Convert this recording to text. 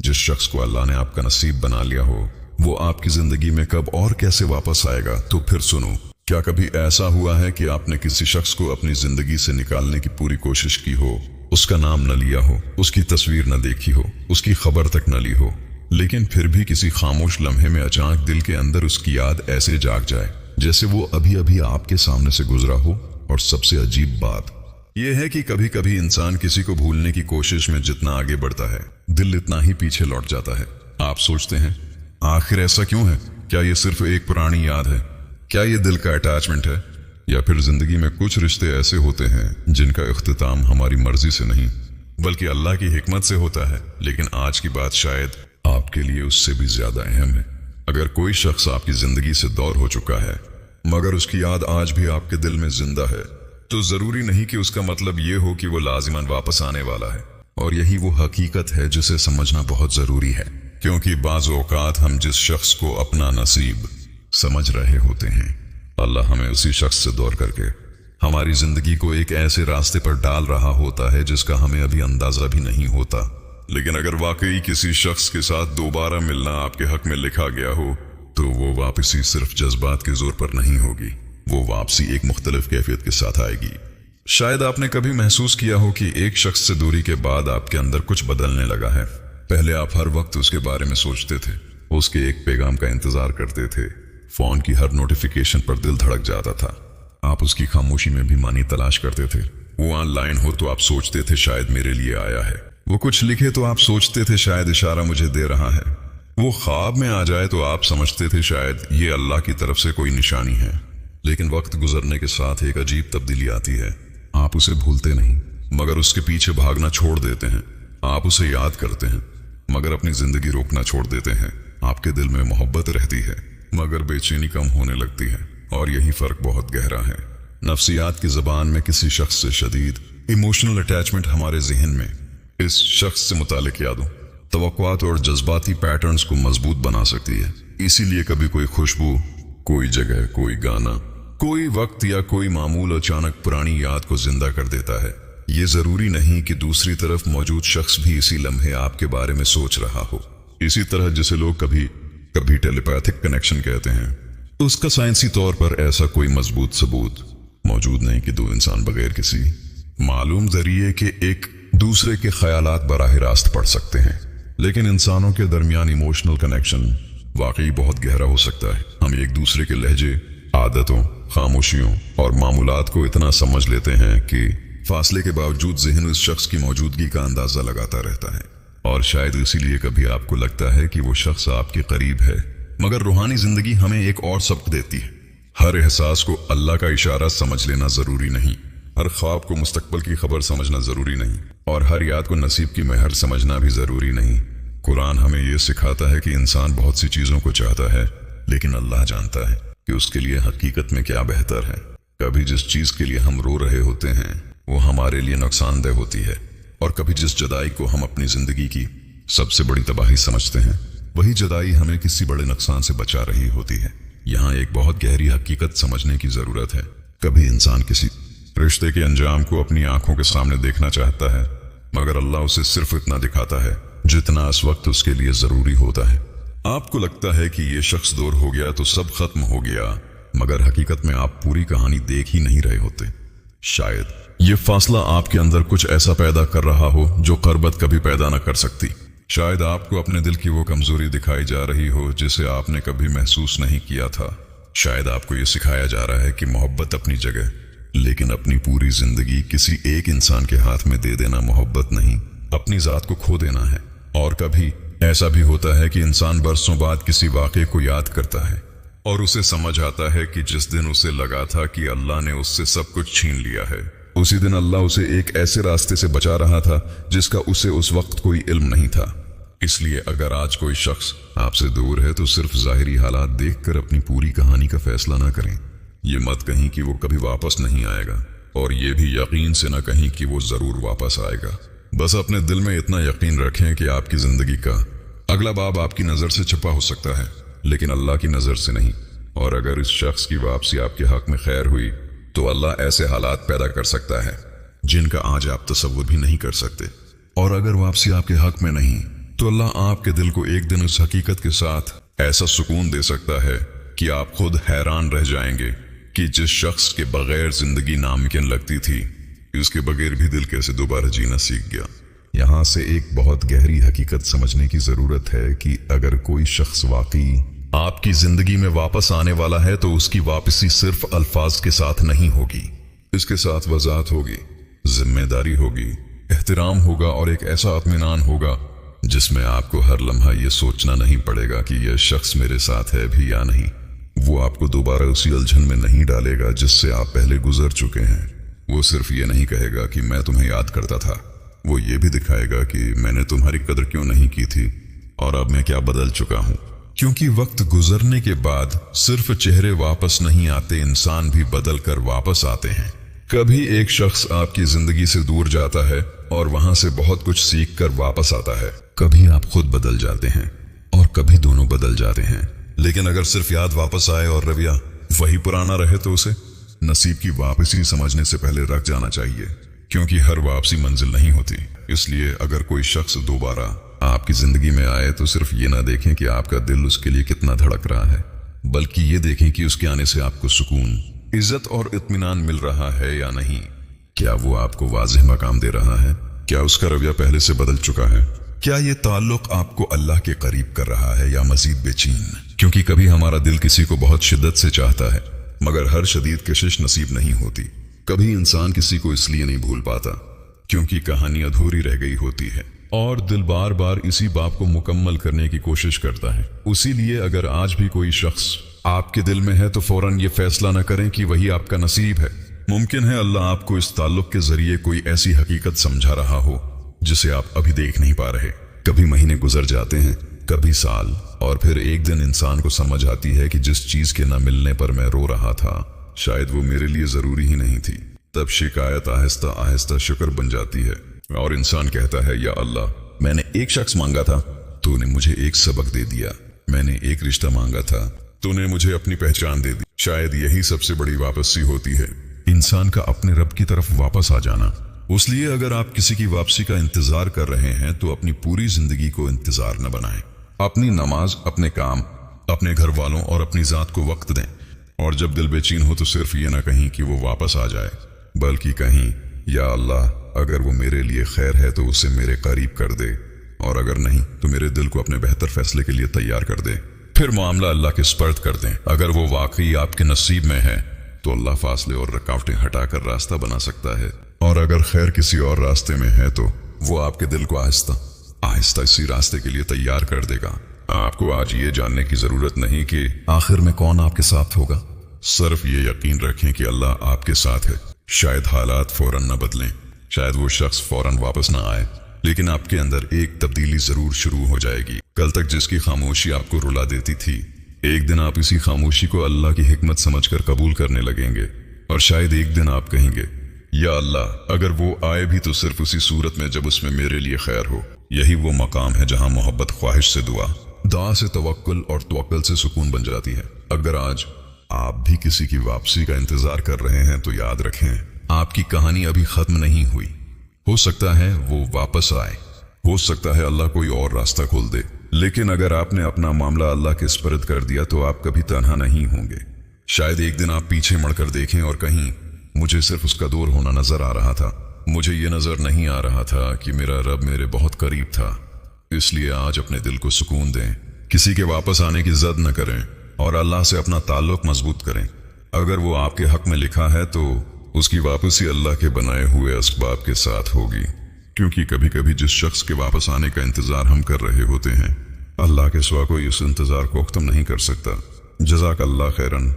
जिस शख्स को अल्लाह ने आपका नसीब बना लिया हो वो आपकी जिंदगी में कब और कैसे वापस आएगा, तो फिर सुनो। क्या कभी ऐसा हुआ है कि आपने किसी शख्स को अपनी जिंदगी से निकालने की पूरी कोशिश की हो, उसका नाम न लिया हो, उसकी तस्वीर न देखी हो, उसकी खबर तक न ली हो, लेकिन फिर भी किसी खामोश लम्हे में अचानक दिल के अंदर उसकी याद ऐसे जाग जाए जैसे वो अभी अभी आपके सामने से गुजरा हो? और सबसे अजीब बात यह है कि कभी कभी इंसान किसी को भूलने की कोशिश में जितना आगे बढ़ता है दिल इतना ही पीछे लौट जाता है। आप सोचते हैं आखिर ऐसा क्यों है? क्या ये सिर्फ एक पुरानी याद है? क्या ये दिल का अटैचमेंट है? या फिर जिंदगी में कुछ रिश्ते ऐसे होते हैं जिनका इख्तिताम हमारी मर्जी से नहीं बल्कि अल्लाह की हिकमत से होता है? लेकिन आज की बात शायद आपके लिए उससे भी ज्यादा अहम है। अगर कोई शख्स आपकी जिंदगी से दूर हो चुका है मगर उसकी याद आज भी आपके दिल में जिंदा है, तो जरूरी नहीं कि उसका मतलब ये हो कि वो लाजिमन वापस आने वाला है। और यही वो हकीकत है जिसे समझना बहुत जरूरी है, क्योंकि बाज़ औक़ात हम जिस शख्स को अपना नसीब समझ रहे होते हैं, अल्लाह हमें उसी शख्स से दूर करके हमारी जिंदगी को एक ऐसे रास्ते पर डाल रहा होता है जिसका हमें अभी अंदाजा भी नहीं होता। लेकिन अगर वाकई किसी शख्स के साथ दोबारा मिलना आपके हक में लिखा गया हो तो वो वापसी सिर्फ जज्बात के जोर पर नहीं होगी, वो वापसी एक मुख्तलिफ कैफियत के साथ आएगी। शायद आपने कभी महसूस किया हो कि एक शख्स से दूरी के बाद आपके अंदर कुछ बदलने लगा है। पहले आप हर वक्त उसके बारे में सोचते थे, उसके एक पैगाम का इंतजार करते थे, फोन की हर नोटिफिकेशन पर दिल धड़क जाता था, आप उसकी खामोशी में भी मानी तलाश करते थे। वो ऑनलाइन हो तो आप सोचते थे शायद मेरे लिए आया है, वो कुछ लिखे तो आप सोचते थे शायद इशारा मुझे दे रहा है, वो ख्वाब में आ जाए तो आप समझते थे शायद ये अल्लाह की तरफ से कोई निशानी है। लेकिन वक्त गुजरने के साथ एक अजीब तब्दीली आती है। आप उसे भूलते नहीं मगर उसके पीछे भागना छोड़ देते हैं। आप उसे याद करते हैं मगर अपनी जिंदगी रोकना छोड़ देते हैं। आपके दिल में मोहब्बत रहती है मगर बेचैनी कम होने लगती है। और यही फर्क बहुत गहरा है। नफ्सियात की जबान में किसी शख्स से शदीद इमोशनल अटैचमेंट हमारे जहन में इस शख्स से मुतालिक यादों, तवक्कुआत और जज्बाती पैटर्न्स को मजबूत बना सकती है। इसीलिए कभी कोई खुशबू, कोई जगह, कोई गाना, कोई वक्त या कोई मामूल अचानक पुरानी याद को जिंदा कर देता है। ये जरूरी नहीं कि दूसरी तरफ मौजूद शख्स भी इसी लम्हे आपके बारे में सोच रहा हो। इसी तरह जिसे लोग कभी कभी टेलीपैथिक कनेक्शन कहते हैं, उसका साइंसी तौर पर ऐसा कोई मजबूत सबूत मौजूद नहीं कि दो इंसान बगैर किसी मालूम जरिए के एक दूसरे के ख्यालात बराह रास्त पढ़ सकते हैं। लेकिन इंसानों के दरमियान इमोशनल कनेक्शन वाकई बहुत गहरा हो सकता है। हम एक दूसरे के लहजे, आदतों, खामोशियों और मामूलात को इतना समझ लेते हैं कि फासले के बावजूद ज़हन उस शख्स की मौजूदगी का अंदाजा लगाता रहता है। और शायद इसीलिए कभी आपको लगता है कि वो शख्स आपके करीब है, मगर रूहानी जिंदगी हमें एक और सबक देती है। हर एहसास को अल्लाह का इशारा समझ लेना जरूरी नहीं, हर ख्वाब को मुस्तकबल की खबर समझना जरूरी नहीं, और हर याद को नसीब की मेहर समझना भी जरूरी नहीं। कुरान हमें यह सिखाता है कि इंसान बहुत सी चीजों को चाहता है, लेकिन अल्लाह जानता है कि उसके लिए हकीकत में क्या बेहतर है। कभी जिस चीज के लिए हम रो रहे होते हैं वो हमारे लिए नुकसानदेह होती है, और कभी जिस जुदाई को हम अपनी जिंदगी की सबसे बड़ी तबाही समझते हैं वही जुदाई हमें किसी बड़े नुकसान से बचा रही होती है। यहाँ एक बहुत गहरी हकीकत समझने की जरूरत है। कभी इंसान किसी रिश्ते के अंजाम को अपनी आंखों के सामने देखना चाहता है, मगर अल्लाह उसे सिर्फ इतना दिखाता है जितना इस वक्त उसके लिए जरूरी होता है। आपको लगता है कि ये शख्स दूर हो गया तो सब खत्म हो गया, मगर हकीकत में आप पूरी कहानी देख ही नहीं रहे होते। शायद ये फासला आपके अंदर कुछ ऐसा पैदा कर रहा हो जो कर्बत कभी पैदा न कर सकती। शायद आपको अपने दिल की वो कमजोरी दिखाई जा रही हो जिसे आपने कभी महसूस नहीं किया था। शायद आपको ये सिखाया जा रहा है कि मोहब्बत अपनी जगह, लेकिन अपनी पूरी जिंदगी किसी एक इंसान के हाथ में दे देना मोहब्बत नहीं, अपनी जात को खो देना है। और कभी ऐसा भी होता है कि इंसान बरसों बाद किसी वाक़े को याद करता है और उसे समझ आता है कि जिस दिन उसे लगा था कि अल्लाह ने उससे सब कुछ छीन लिया है, उसी दिन अल्लाह उसे एक ऐसे रास्ते से बचा रहा था जिसका उसे उस वक्त कोई इल्म नहीं था। इसलिए अगर आज कोई शख्स आपसे दूर है तो सिर्फ ज़ाहिरी हालात देखकर अपनी पूरी कहानी का फैसला ना करें। ये मत कहीं कि वो कभी वापस नहीं आएगा, और ये भी यकीन से ना कहीं कि वो जरूर वापस आएगा। बस अपने दिल में इतना यकीन रखें कि आपकी जिंदगी का अगला बाब आपकी नजर से छुपा हो सकता है, लेकिन अल्लाह की नजर से नहीं। और अगर इस शख्स की वापसी आपके हक में खैर हुई तो अल्लाह ऐसे हालात पैदा कर सकता है जिनका आज आप तसव्वुर भी नहीं कर सकते। और अगर वापसी आपके हक में नहीं तो अल्लाह आपके दिल को एक दिन उस हकीकत के साथ ऐसा सुकून दे सकता है कि आप खुद हैरान रह जाएंगे कि जिस शख्स के बगैर जिंदगी नामुमकिन लगती थी, उसके बगैर भी दिल कैसे दोबारा जीना सीख गया। यहाँ से एक बहुत गहरी हकीकत समझने की जरूरत है कि अगर कोई शख्स वाकई आपकी जिंदगी में वापस आने वाला है तो उसकी वापसी सिर्फ अल्फाज के साथ नहीं होगी, इसके साथ वजाहत होगी, जिम्मेदारी होगी, एहतराम होगा और एक ऐसा इत्मीनान होगा जिसमें आपको हर लम्हा ये सोचना नहीं पड़ेगा कि यह शख्स मेरे साथ है भी या नहीं। वो आपको दोबारा उसी उलझन में नहीं डालेगा जिससे आप पहले गुजर चुके हैं। वो सिर्फ ये नहीं कहेगा कि मैं तुम्हें याद करता था, वो ये भी दिखाएगा कि मैंने तुम्हारी कदर क्यों नहीं की थी और अब मैं क्या बदल चुका हूं। क्योंकि वक्त गुजरने के बाद सिर्फ चेहरे वापस नहीं आते, इंसान भी बदल कर वापस आते हैं। कभी एक शख्स आपकी जिंदगी से दूर जाता है और वहां से बहुत कुछ सीख कर वापस आता है। कभी आप खुद बदल जाते हैं और कभी दोनों बदल जाते हैं। लेकिन अगर सिर्फ याद वापस आए और रवैया वही पुराना रहे तो उसे नसीब की वापसी समझने से पहले रख जाना चाहिए, क्योंकि हर वापसी मंजिल नहीं होती। इसलिए अगर कोई शख्स दोबारा आपकी जिंदगी में आए तो सिर्फ ये ना देखें कि आपका दिल उसके लिए कितना धड़क रहा है, बल्कि ये देखें कि उसके आने से आपको सुकून, इज्जत और इत्मीनान मिल रहा है या नहीं। क्या वो आपको वाज़ेह मकाम दे रहा है? क्या उसका रवैया पहले से बदल चुका है? क्या ये ताल्लुक आपको अल्लाह के करीब कर रहा है या मजीद बेचैन? क्योंकि कभी हमारा दिल किसी को बहुत शिद्दत से चाहता है, मगर हर शदीद कशिश नसीब नहीं होती। कभी इंसान किसी को इसलिए नहीं भूल पाता क्योंकि कहानी अधूरी रह गई होती है और दिल बार बार इसी बात को मुकम्मल करने की कोशिश करता है। उसीलिए अगर आज भी कोई शख्स आपके दिल में है तो फौरन ये फैसला न करें कि वही आपका नसीब है। मुमकिन है अल्लाह आपको इस ताल्लुक के जरिए कोई ऐसी हकीकत समझा रहा हो जिसे आप अभी देख नहीं पा रहे। कभी महीने गुजर जाते हैं, कभी साल, और फिर एक दिन इंसान को समझ आती है कि जिस चीज के न मिलने पर मैं रो रहा था शायद वो मेरे लिए जरूरी ही नहीं थी। तब शिकायत आहिस्ता आहिस्ता शुक्र बन जाती है और इंसान कहता है, या अल्लाह, मैंने एक शख्स मांगा था, तूने मुझे एक सबक दे दिया। मैंने एक रिश्ता मांगा था, तूने मुझे अपनी पहचान दे दी। शायद यही सबसे बड़ी वापसी होती है, इंसान का अपने रब की तरफ वापस आ जाना। इसलिए अगर आप किसी की वापसी का इंतजार कर रहे हैं तो अपनी पूरी जिंदगी को इंतजार न बनाएं। अपनी नमाज, अपने काम, अपने घर वालों और अपनी जात को वक्त दें। और जब दिल बेचैन हो तो सिर्फ ये ना कहीं कि वो वापस आ जाए, बल्कि कहीं, या अल्लाह, अगर वो मेरे लिए खैर है तो उसे मेरे करीब कर दे, और अगर नहीं तो मेरे दिल को अपने बेहतर फैसले के लिए तैयार कर दे। फिर मामला अल्लाह के स्पर्द कर दें। अगर वो वाकई आपके नसीब में है तो अल्लाह फासले और रुकावटें हटाकर रास्ता बना सकता है, और अगर खैर किसी और रास्ते में है तो वो आपके दिल को आहिस्ता आहिस्ता इसी रास्ते के लिए तैयार कर देगा। आपको आज ये जानने की जरूरत नहीं कि आखिर में कौन आपके साथ होगा, सिर्फ ये यकीन रखें कि अल्लाह आपके साथ है। शायद हालात फौरन न बदलें, शायद वो शख्स फौरन वापस न आए, लेकिन आपके अंदर एक तब्दीली जरूर शुरू हो जाएगी। कल तक जिसकी खामोशी आपको रुला देती थी, एक दिन आप इसी खामोशी को अल्लाह की हिकमत समझकर कबूल करने लगेंगे। और शायद एक दिन आप कहेंगे, या अल्लाह, अगर वो आए भी तो सिर्फ उसी सूरत में जब उसमें मेरे लिए खैर हो। यही वो मकाम है जहां मोहब्बत ख्वाहिश से दुआ, दुआ से तवक्कुल और तवक्कुल से सुकून बन जाती है। अगर आज आप भी किसी की वापसी का इंतजार कर रहे हैं तो याद रखें, आपकी कहानी अभी खत्म नहीं हुई। हो सकता है वो वापस आए, हो सकता है अल्लाह कोई और रास्ता खोल दे, लेकिन अगर आपने अपना मामला अल्लाह के स्पर्द कर दिया तो आप कभी तन्हा नहीं होंगे। शायद एक दिन आप पीछे मुड़कर देखें और कहीं, मुझे सिर्फ उसका दूर होना नजर आ रहा था, मुझे ये नजर नहीं आ रहा था कि मेरा रब मेरे बहुत करीब था। इसलिए आज अपने दिल को सुकून दें, किसी के वापस आने की जद न करें और अल्लाह से अपना ताल्लुक मजबूत करें। अगर वो आपके हक में लिखा है तो उसकी वापसी अल्लाह के बनाए हुए असबाब के साथ होगी, क्योंकि कभी कभी जिस शख्स के वापस आने का इंतजार हम कर रहे होते हैं, अल्लाह के सिवा कोई उस इंतजार को खत्म नहीं कर सकता। जज़ाक अल्लाह खैरन।